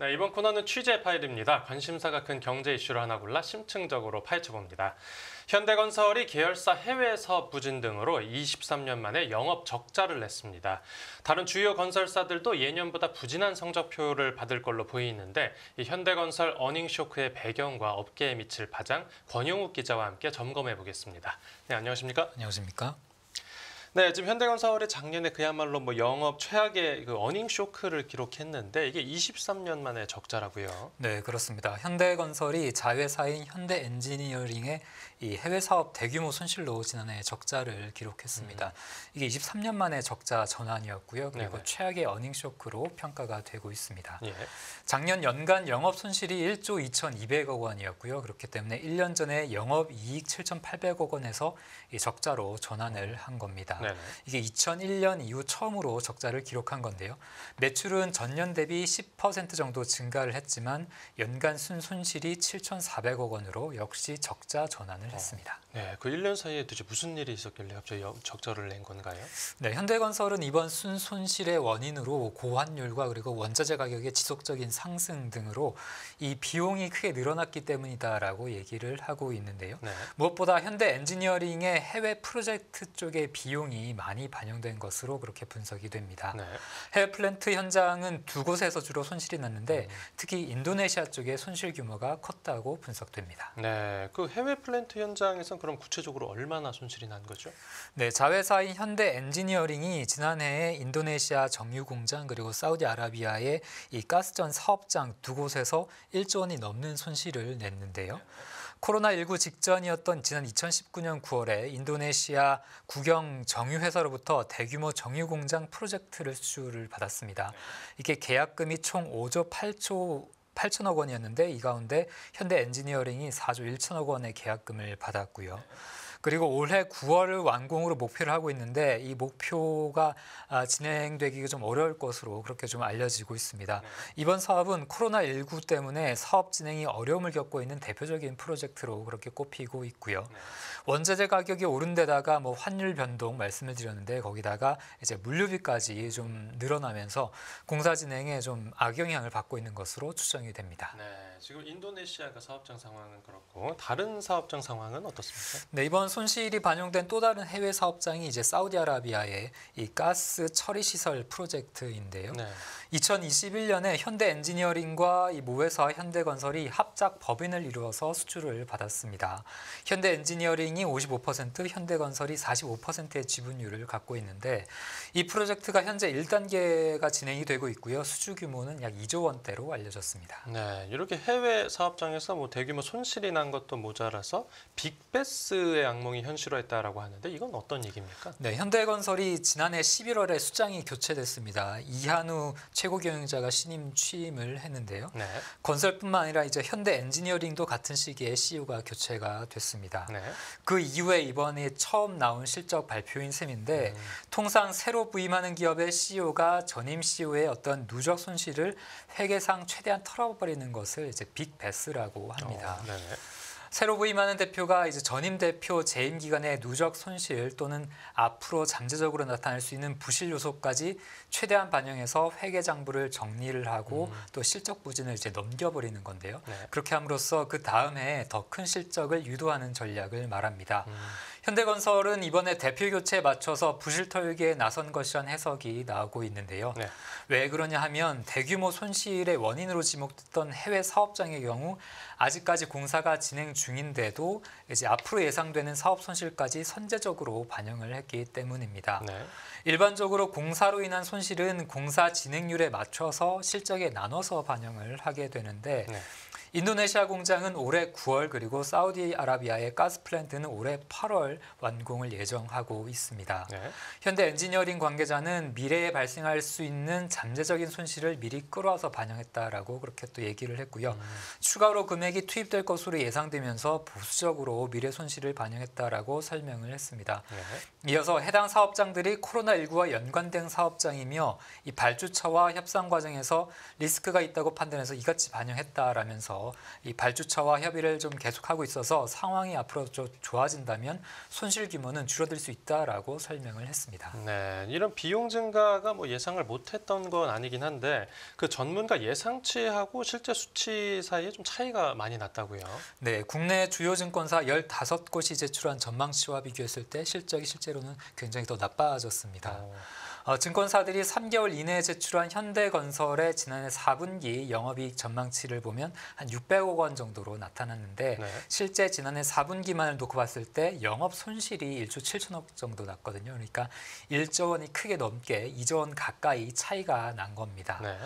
네, 이번 코너는 취재 파일입니다. 관심사가 큰 경제 이슈를 하나 골라 심층적으로 파헤쳐봅니다. 현대건설이 계열사 해외 사업 부진 등으로 23년 만에 영업 적자를 냈습니다. 다른 주요 건설사들도 예년보다 부진한 성적표를 받을 걸로 보이는데 이 현대건설 어닝 쇼크의 배경과 업계에 미칠 파장 권용욱 기자와 함께 점검해 보겠습니다. 네, 안녕하십니까? 안녕하십니까? 네, 지금 현대건설이 작년에 그야말로 영업 최악의 어닝 쇼크를 기록했는데 이게 23년 만에 적자라고요. 네, 그렇습니다. 현대건설이 자회사인 현대엔지니어링의 이 해외 사업 대규모 손실로 지난해 적자를 기록했습니다. 이게 23년 만에 적자 전환이었고요. 그리고 네네. 최악의 어닝 쇼크로 평가가 되고 있습니다. 예. 작년 연간 영업 손실이 1조 2,200억 원이었고요. 그렇기 때문에 1년 전에 영업 이익 7,800억 원에서 이 적자로 전환을 한 겁니다. 네네. 이게 2001년 이후 처음으로 적자를 기록한 건데요. 매출은 전년 대비 10% 정도 증가를 했지만 연간 순손실이 7,400억 원으로 역시 적자 전환을 했습니다. 네, 그 1년 사이에 도대체 무슨 일이 있었길래 갑자기 적자를 낸 건가요? 네, 현대건설은 이번 순손실의 원인으로 고환율과 그리고 원자재 가격의 지속적인 상승 등으로 이 비용이 크게 늘어났기 때문이다라고 얘기를 하고 있는데요. 네. 무엇보다 현대엔지니어링의 해외 프로젝트 쪽의 비용이 많이 반영된 것으로 그렇게 분석이 됩니다. 네. 해외 플랜트 현장은 두 곳에서 주로 손실이 났는데 특히 인도네시아 쪽의 손실 규모가 컸다고 분석됩니다. 네, 그 해외 플랜트 현장에선 그럼 구체적으로 얼마나 손실이 난 거죠? 네, 자회사인 현대엔지니어링이 지난해에 인도네시아 정유 공장 그리고 사우디아라비아의 이 가스전 사업장 두 곳에서 1조 원이 넘는 손실을 냈는데요. 코로나19 직전이었던 지난 2019년 9월에 인도네시아 국영 정유회사로부터 대규모 정유공장 프로젝트를 수주를 받았습니다. 이게 계약금이 총 5조 8천억 원이었는데 이 가운데 현대엔지니어링이 4조 1천억 원의 계약금을 받았고요. 그리고 올해 9월을 완공으로 목표를 하고 있는데 이 목표가 진행되기가 좀 어려울 것으로 그렇게 좀 알려지고 있습니다. 이번 사업은 코로나19 때문에 사업 진행이 어려움을 겪고 있는 대표적인 프로젝트로 그렇게 꼽히고 있고요. 원자재 가격이 오른 데다가 환율 변동 말씀을 드렸는데 거기다가 이제 물류비까지 좀 늘어나면서 공사 진행에 좀 악영향을 받고 있는 것으로 추정이 됩니다. 네, 지금 인도네시아가 사업장 상황은 그렇고 다른 사업장 상황은 어떻습니까? 네, 이번 손실이 반영된 또 다른 해외 사업장이 이제 사우디아라비아의 이 가스 처리 시설 프로젝트인데요. 네. 2021년에 현대엔지니어링과 이 모회사 현대건설이 합작 법인을 이루어서 수주를 받았습니다. 현대엔지니어링이 55%, 현대건설이 45%의 지분율을 갖고 있는데 이 프로젝트가 현재 1단계가 진행이 되고 있고요. 수주 규모는 약 2조 원대로 알려졌습니다. 네, 이렇게 해외 사업장에서 대규모 손실이 난 것도 모자라서 빅베스의 악몽이 현실화했다라고 하는데 이건 어떤 얘기입니까? 네, 현대건설이 지난해 11월에 수장이 교체됐습니다. 이한우 최고 경영자가 신임 취임을 했는데요. 네. 건설뿐만 아니라 이제 현대엔지니어링도 같은 시기에 CEO가 교체가 됐습니다. 네. 그 이후에 이번에 처음 나온 실적 발표인 셈인데 통상 새로 부임하는 기업의 CEO가 전임 CEO의 어떤 누적 손실을 회계상 최대한 털어버리는 것을 이제 빅베스라고 합니다. 네네. 새로 부임하는 대표가 이제 전임 대표 재임 기간의 누적 손실 또는 앞으로 잠재적으로 나타날 수 있는 부실 요소까지 최대한 반영해서 회계 장부를 정리를 하고 또 실적 부진을 이제 넘겨버리는 건데요. 네. 그렇게 함으로써 그 다음 해에 더 큰 실적을 유도하는 전략을 말합니다. 현대건설은 이번에 대표 교체에 맞춰서 부실 털기에 나선 것이라는 해석이 나오고 있는데요. 네. 왜 그러냐 하면 대규모 손실의 원인으로 지목됐던 해외 사업장의 경우 아직까지 공사가 진행 중인데도 이제 앞으로 예상되는 사업 손실까지 선제적으로 반영을 했기 때문입니다. 네. 일반적으로 공사로 인한 손실은 공사 진행률에 맞춰서 실적에 나눠서 반영을 하게 되는데 네. 인도네시아 공장은 올해 9월 그리고 사우디아라비아의 가스 플랜트는 올해 8월 완공을 예정하고 있습니다. 네. 현대엔지니어링 관계자는 미래에 발생할 수 있는 잠재적인 손실을 미리 끌어와서 반영했다라고 그렇게 또 얘기를 했고요. 추가로 금액이 투입될 것으로 예상되면서 보수적으로 미래 손실을 반영했다라고 설명을 했습니다. 네. 이어서 해당 사업장들이 코로나19와 연관된 사업장이며 이 발주처와 협상 과정에서 리스크가 있다고 판단해서 이같이 반영했다라면서 관련해서 이 발주처와 협의를 좀 계속하고 있어서 상황이 앞으로 좀 좋아진다면 손실 규모는 줄어들 수 있다라고 설명을 했습니다. 네, 이런 비용 증가가 뭐 예상을 못했던 건 아니긴 한데 그 전문가 예상치하고 실제 수치 사이에 좀 차이가 많이 났다고요. 네, 국내 주요 증권사 15곳이 제출한 전망치와 비교했을 때 실적이 실제로는 굉장히 더 나빠졌습니다. 증권사들이 3개월 이내에 제출한 현대건설의 지난해 4분기 영업이익 전망치를 보면 한 600억 원 정도로 나타났는데 네. 실제 지난해 4분기만을 놓고 봤을 때 영업 손실이 1조 7천억 정도 났거든요. 그러니까 1조 원이 크게 넘게 2조 원 가까이 차이가 난 겁니다. 네.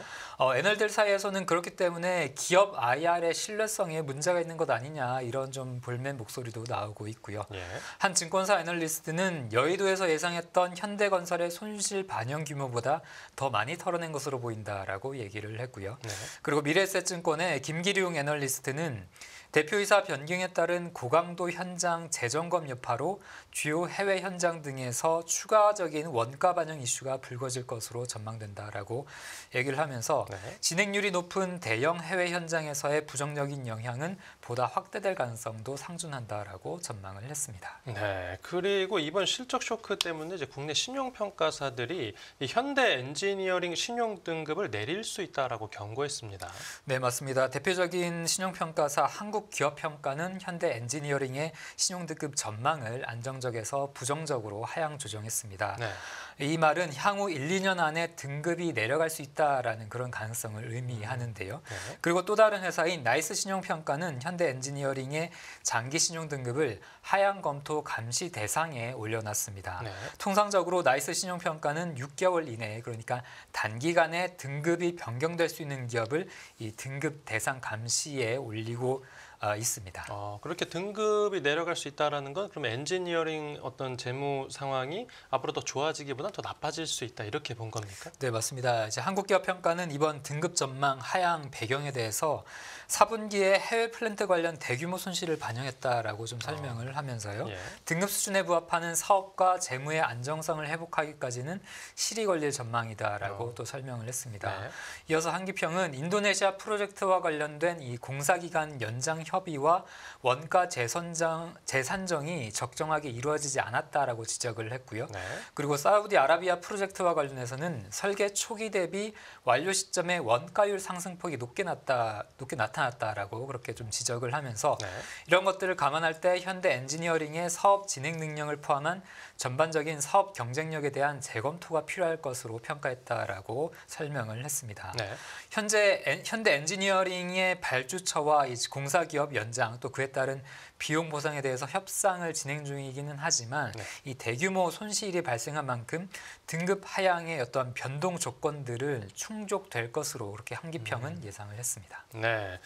애널들 사이에서는 그렇기 때문에 기업 IR의 신뢰성에 문제가 있는 것 아니냐 이런 좀 볼멘 목소리도 나오고 있고요. 예. 한 증권사 애널리스트는 여의도에서 예상했던 현대건설의 손실 반영 규모보다 더 많이 털어낸 것으로 보인다라고 얘기를 했고요. 네. 그리고 미래에셋증권의 김기룡 애널리스트는 대표이사 변경에 따른 고강도 현장 재점검 여파로 주요 해외 현장 등에서 추가적인 원가 반영 이슈가 불거질 것으로 전망된다라고 얘기를 하면서 네. 진행률이 높은 대형 해외 현장에서의 부정적인 영향은 보다 확대될 가능성도 상존한다라고 전망을 했습니다. 네, 그리고 이번 실적 쇼크 때문에 이제 국내 신용평가사들이 이 현대 엔지니어링 신용 등급을 내릴 수 있다라고 경고했습니다. 네, 맞습니다. 대표적인 신용평가사 한국기업평가는 현대 엔지니어링의 신용등급 전망을 안정적에서 부정적으로 하향 조정했습니다. 네. 이 말은 향후 1, 2년 안에 등급이 내려갈 수 있다라는 그런 가능성을 의미하는데요. 네. 그리고 또 다른 회사인 나이스 신용평가는 현대 엔지니어링의 장기 신용 등급을 하향 검토 감시 대상에 올려놨습니다. 네. 통상적으로 나이스 신용평가는 6개월 이내에 그러니까 단기간에 등급이 변경될 수 있는 기업을 이 등급 대상 감시에 올리고 있습니다. 그렇게 등급이 내려갈 수 있다라는 건 그럼 엔지니어링 어떤 재무 상황이 앞으로 더 좋아지기보다는 더 나빠질 수 있다 이렇게 본 겁니까? 네, 맞습니다. 이제 한국기업평가는 이번 등급 전망 하향 배경에 대해서 4분기에 해외 플랜트 관련 대규모 손실을 반영했다라고 좀 설명을 하면서요. 예. 등급 수준에 부합하는 사업과 재무의 안정성을 회복하기까지는 실이 걸릴 전망이다라고 또 설명을 했습니다. 네. 이어서 한기평은 인도네시아 프로젝트와 관련된 이 공사기간 연장 협의와 원가 재산정이 적정하게 이루어지지 않았다라고 지적을 했고요. 네. 그리고 사우디아라비아 프로젝트와 관련해서는 설계 초기 대비 완료 시점에 원가율 상승폭이 높게 나타났다라고 그렇게 좀 지적을 하면서 네. 이런 것들을 감안할 때 현대 엔지니어링의 사업 진행 능력을 포함한 전반적인 사업 경쟁력에 대한 재검토가 필요할 것으로 평가했다라고 설명을 했습니다. 네. 현대 엔지니어링의 발주처와 이 공사기업 연장 또 그에 따른 비용 보상에 대해서 협상을 진행 중이기는 하지만 네. 이 대규모 손실이 발생한 만큼 등급 하향의 어떠한 변동 조건들을 충족될 것으로 그렇게 한기평은 예상을 했습니다. 네.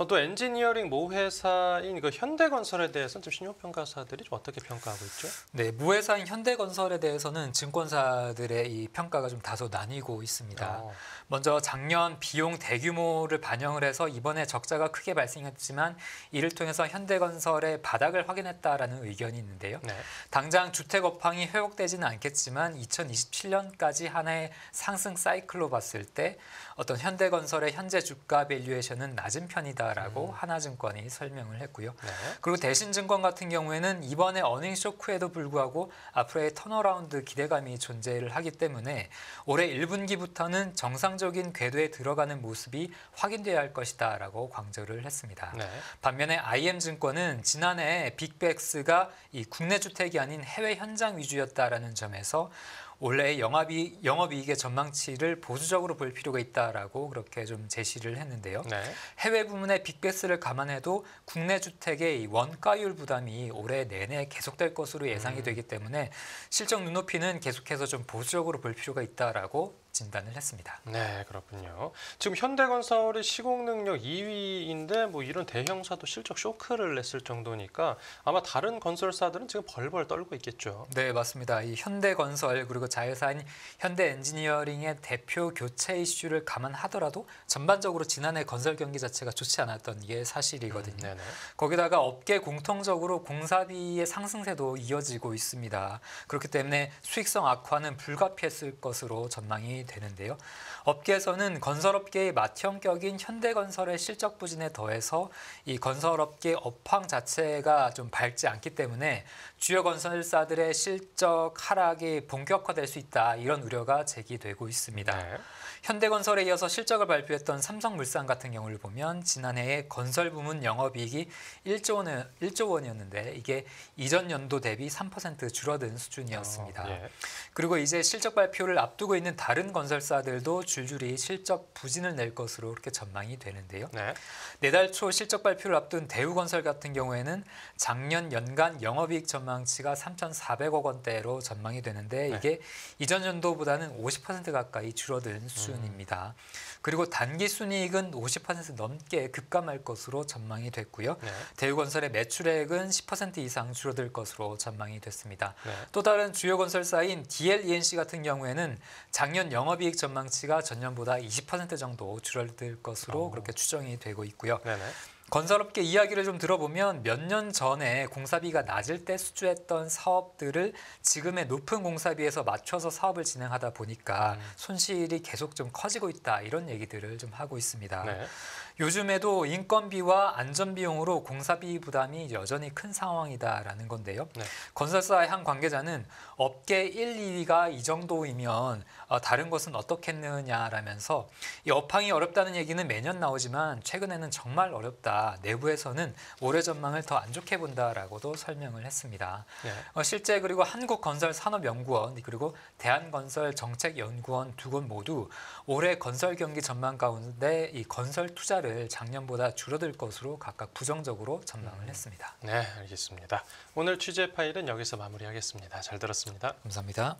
또 엔지니어링 모회사인 그 현대건설에 대해서는 좀 신용평가사들이 좀 어떻게 평가하고 있죠? 네, 무회사인 현대건설에 대해서는 증권사들의 이 평가가 좀 다소 나뉘고 있습니다. 먼저 작년 비용 대규모를 반영을 해서 이번에 적자가 크게 발생했지만 이를 통해서 현대건설의 바닥을 확인했다라는 의견이 있는데요. 네. 당장 주택 업황이 회복되지는 않겠지만 2027년까지 하나의 상승 사이클로 봤을 때 어떤 현대건설의 현재 주가 밸류에이션은 낮은 편이다라고 하나증권이 설명을 했고요. 네. 그리고 대신증권 같은 경우에는 이번에 어닝 쇼크에도 불구하고 앞으로의 턴어라운드 기대감이 존재를 하기 때문에 올해 1분기부터는 정상적인 궤도에 들어가는 모습이 확인돼야 할 것이다라고 강조를 했습니다. 네. 반면에 IM증권은 지난해 빅백스가 이 국내 주택이 아닌 해외 현장 위주였다라는 점에서 올해 영업이익의 전망치를 보수적으로 볼 필요가 있다라고 그렇게 좀 제시를 했는데요. 네. 해외 부문의 빅베스를 감안해도 국내 주택의 이 원가율 부담이 올해 내내 계속될 것으로 예상이 되기 때문에 실적 눈높이는 계속해서 좀 보수적으로 볼 필요가 있다라고 진단을 했습니다. 네, 그렇군요. 지금 현대건설이 시공 능력 2위인데 뭐 이런 대형사도 실적 쇼크를 냈을 정도니까 아마 다른 건설사들은 지금 벌벌 떨고 있겠죠. 네, 맞습니다. 이 현대건설 그리고 자회사인 현대엔지니어링의 대표 교체 이슈를 감안하더라도 전반적으로 지난해 건설 경기 자체가 좋지 않았던 게 사실이거든요. 네네. 거기다가 업계 공통적으로 공사비의 상승세도 이어지고 있습니다. 그렇기 때문에 수익성 악화는 불가피했을 것으로 전망이 전망이 되는데요. 업계에서는 건설업계의 맏형격인 현대건설의 실적 부진에 더해서 이 건설업계 업황 자체가 좀 밝지 않기 때문에 주요 건설사들의 실적 하락이 본격화될 수 있다, 이런 우려가 제기되고 있습니다. 네. 현대건설에 이어서 실적을 발표했던 삼성물산 같은 경우를 보면 지난해에 건설 부문 영업이익이 1조 원이었는데 이게 이전 연도 대비 3% 줄어든 수준이었습니다. 예. 그리고 이제 실적 발표를 앞두고 있는 다른 건설사들도 줄줄이 실적 부진을 낼 것으로 그렇게 전망이 되는데요. 네. 내달 초 실적 발표를 앞둔 대우건설 같은 경우에는 작년 연간 영업이익 전망치가 3,400억 원대로 전망이 되는데 이게 이전 연도보다는 50% 가까이 줄어든 수준입니다. 그리고 단기 순이익은 50% 넘게 급감할 것으로 전망이 됐고요. 네. 대우건설의 매출액은 10% 이상 줄어들 것으로 전망이 됐습니다. 네. 또 다른 주요 건설사인 DLENC 같은 경우에는 작년 영업이익 전망치가 전년보다 20% 정도 줄어들 것으로 그렇게 추정이 되고 있고요. 네네. 건설업계 이야기를 좀 들어보면 몇 년 전에 공사비가 낮을 때 수주했던 사업들을 지금의 높은 공사비에서 맞춰서 사업을 진행하다 보니까 손실이 계속 좀 커지고 있다, 이런 얘기들을 좀 하고 있습니다. 네. 요즘에도 인건비와 안전비용으로 공사비 부담이 여전히 큰 상황이다라는 건데요. 네. 건설사의 한 관계자는 업계 1, 2위가 이 정도이면 다른 것은 어떻겠느냐라면서 이 업황이 어렵다는 얘기는 매년 나오지만 최근에는 정말 어렵다. 내부에서는 올해 전망을 더 안 좋게 본다라고도 설명을 했습니다. 네. 실제 그리고 한국건설산업연구원 그리고 대한건설정책연구원 두 곳 모두 올해 건설 경기 전망 가운데 이 건설 투자를 작년보다 줄어들 것으로 각각 부정적으로 전망을 했습니다. 네, 알겠습니다. 오늘 취재 파일은 여기서 마무리하겠습니다. 잘 들었습니다. 감사합니다.